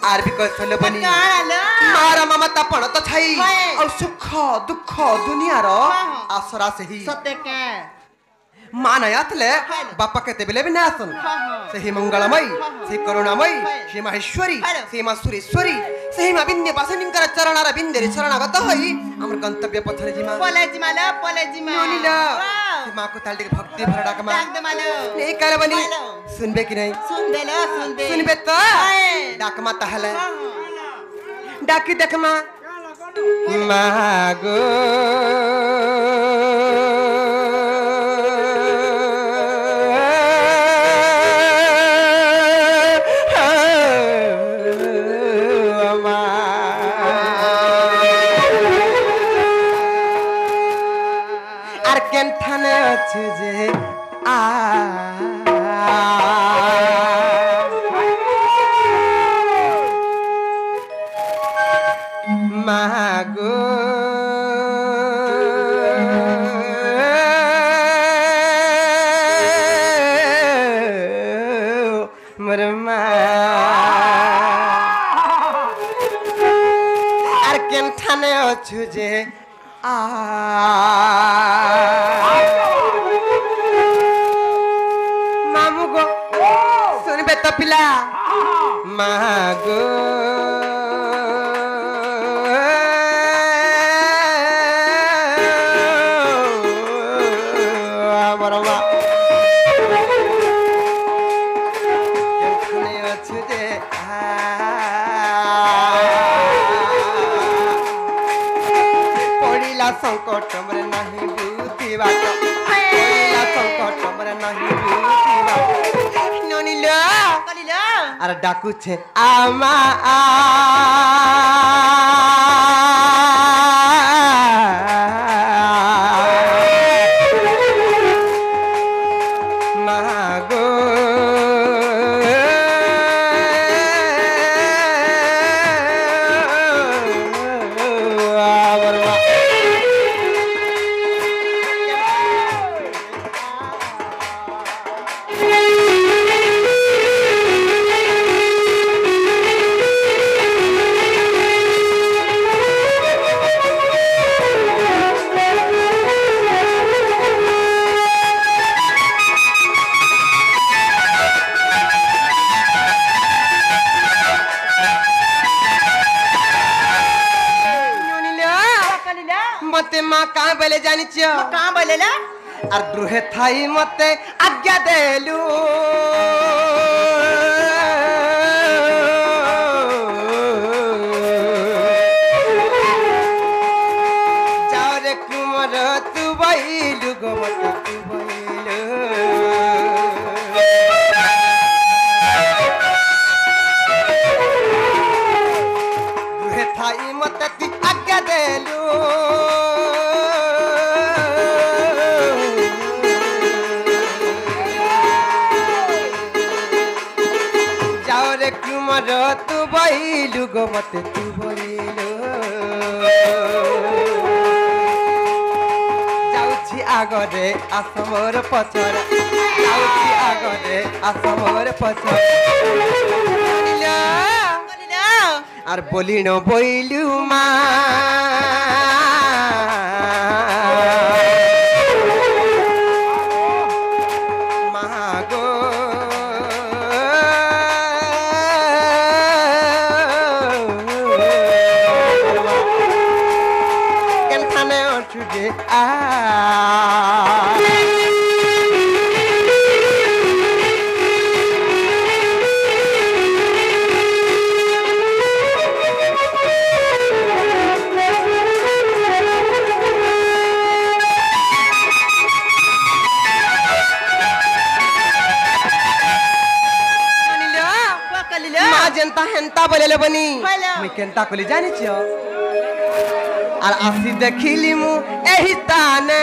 are भी कहथले बनी मारा ममता पण तो छई और सुख दुख दुनिया रो आसरा से ही सत्य के मान आतले बापा कहते बेले भी ना सुन सही मंगलमय सही करुणामय सही माहेश्वरी सही मां सुरेश्वरी सही मां विंध्य वासिनींकर चरणार बिंदेरे शरणागत होई हमर गंतव्य पथरे जिमा पले जिमा नीला मां को ताल के भक्ति भरडा कमा डाक दे मालो नहीं करे बनी सुनबे कि नहीं सुनबे तो डाक मा तहले डाकी देख मा मागो जे आ मागो मरमा आर केन ठाने अछु जे आ पिला मागो बरवा एखने अछि जे पड़िला संकट मरे नाही बुद्धि बाट पड़िला संकट मरे नाही बुद्धि बाट ननिला अरे डाकू छे आमा मागो मते मां कहां बोले जानी छियो कहां बोलेला और दुहे थाई मते आज्ञा देलु जाओ रे कुमर तू बैलु गो मते तू बैलु दुहे थाई मते तू आज्ञा देलु तू बैलु गो मते तू बैलु जाउछि आगरे आसमोर पछर जाउछि आगरे आसमोर पछर आर बोलिनो बैलु मा जेंता हेंता बोलेले बनी मैं केंता कोली जानि छियो आर आसी देखिली मु एही ताने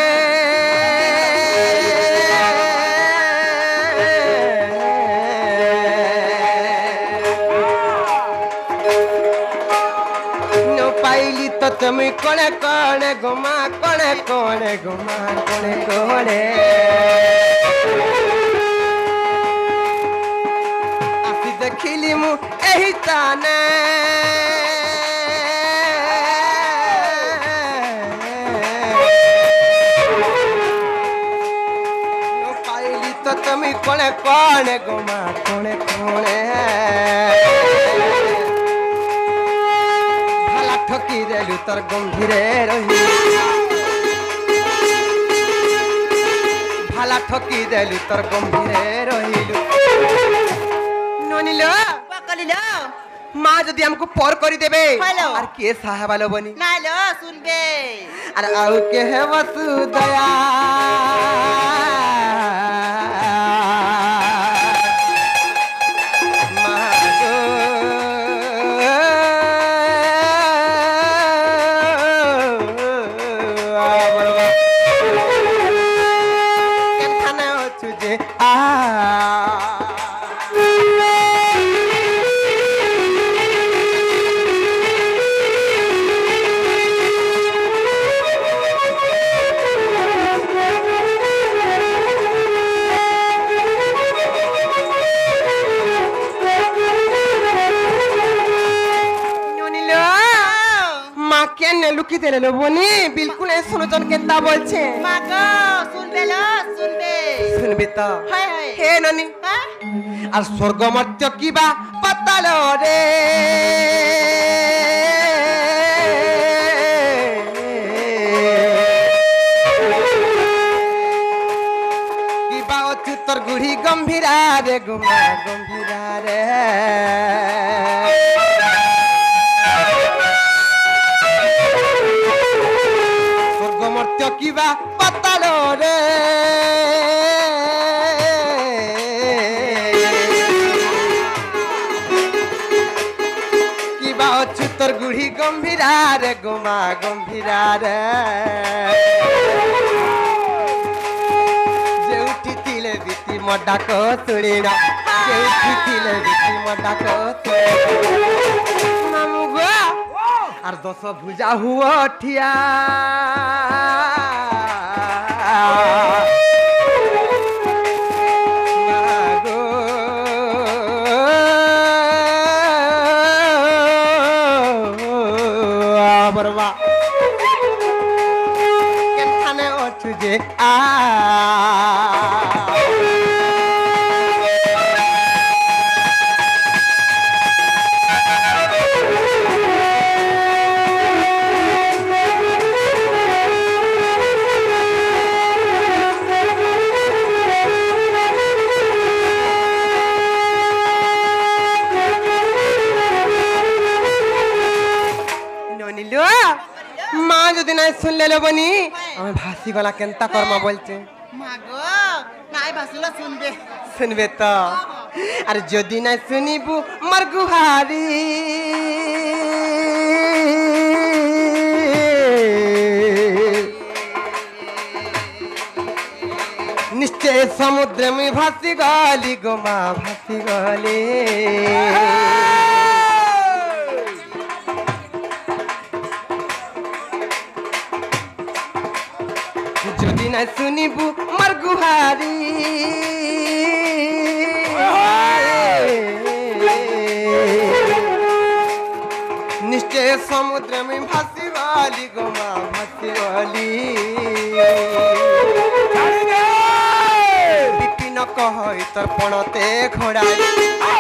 नो पाइली तो तुम कोणे कोणे घुमा कोणे कोणे घुमा कोणे कोणे आसी देखिली पाइली मु एही ताने पाइली तो तुम्हें कोने कोने गोमा कोने कोने भला ठकी देलु तर गंभीरे रही भाला ठकी देलु तर गंभीरे रहिलु ननिलो पकलिलो माँ जदि हमको पर करी देबे हेलो और के साहबालो बनी नालो सुनबे अरे आउ के है वसुदया लुकी दे लो बोनी बिल्कुल ऐ सुनो जन केता बोलछे मागो सुनबे लो सुनबे सुनबे तो हाय हाय हे ननी हां আর স্বর্গমর্ত্য কিবা পাতাল রে কিবা অচ্যুতর গুড়ি গম্ভীরা রে গুমা গম্ভীরা রে স্বর্গমর্ত্য কিবা পাতাল রে অচ্যুতর গুড়ি গম্ভীরা রে গোমা গম্ভীরা রে যে উঠিলে বিতি মডাক তুড়িনা যে উঠিলে বিতি মডাক মামু গো আর 10 ভুজা হুয়া ঠিয়া तुझे आ माँ যদি নাই শুনলে লবনি আমি ভাসি গলা কেনতা কর্মা বলছে মাগো নাই ভাসিলো শুনবে শুনবে তো আর যদি নাই শুনিবু মার গুহারি নিশ্চয় সমুদ্রে আমি ভাসি গলি গো মা ভাসি গলি যদি না শুনিবু মার গুহারি নিশ্চয় সমুদ্রে আমি ভাসি গলি গো মা ভাসি গলি বিপিন কহই তোর পণতে ঘোড়াই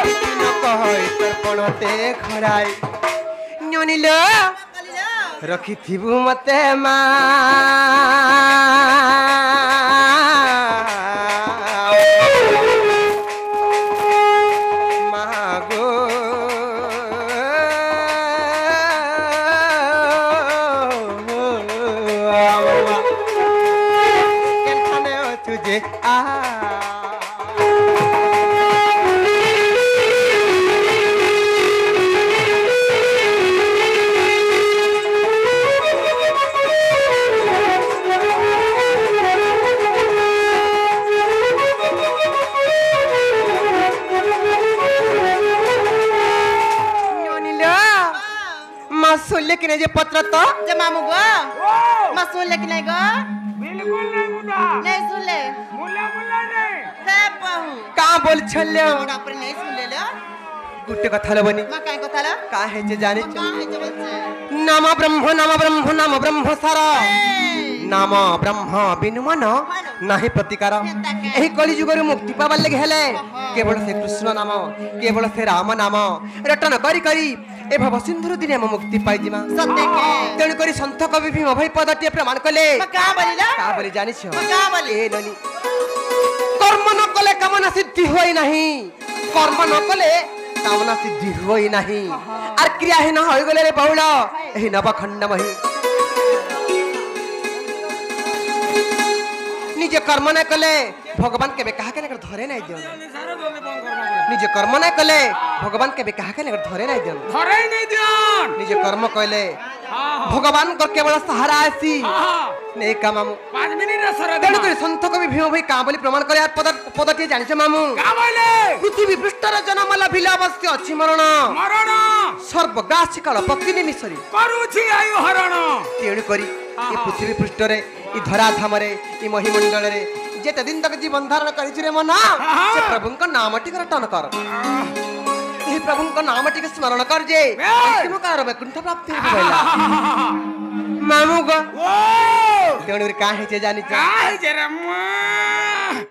বিপিন কহই তোর পণতে ঘোড়াই ননিল रखिथिबु मते मा मागो केनखाने तुझे आ सुनले कि नहीं जे पत्र तो जे मामू गो मा सुनले कि नहीं गो बिल्कुल नहीं मुदा नहीं सुनले मुल्ला मुल्ला नहीं हे पहू कहां बोल छल्ले मोड़ा पर नहीं सुनले ले गुटे कथा लबनी मा काय कथा ल का है जे जाने का है जे बच्चे नाम ब्रह्म नाम ब्रह्म सारा नाम ब्रह्म बिनु मन नाही प्रतिकार एही कलि जुगर मुक्ति पाबार लगे हेले केवल से कृष्ण नाम केवल से राम नाम रटन करी करी ए भव सिंधुर दिने हम मुक्ति पाई जिमा सत्य के तेणु करी संत कवि भीम भाई पदटी प्रमाण कले मा का बोलिला का बोली जानि छ मा का बोली ए ननी कर्म न कले कामना सिद्धि होई नाही कर्म न कले कामना सिद्धि होई नाही आर क्रिया ही न होई गले रे बहुल एही नवखंड मही निजे कर्म न कले भगवान केबे कहा के धरे नहीं दियो निजे कर्म न कले भगवान केबे कहा के धरे नहीं दियो धरे नहीं दियन निजे कर्म कले भगवान को केवल सहारा आसी नहीं का मामू 5 मिनिट रे सर तेणु करी संत कवि भीम भाई का बोली प्रमाण करे पदटी जानिछ मामू का बोले पृथ्वी पृष्ठर जन्म लाभिले अवश्य अछि मरण मरण सर्वगासी काल पकिनी मिसरी करूछि आयु हरण तेणु करी ए पृथ्वी पृष्ठरे ई धराधाम रे ई महिमंडल रे जेते दिन तक जीवन धारण करिछि रे मना से प्रभुंक नाम टिक रटन कर ए प्रभुंक नाम टिक स्मरण कर जे अंतिम कार वैकुंठ प्राप्ति होइला मामू गो ओ तेणु रे का हे जे जानि काय जे रे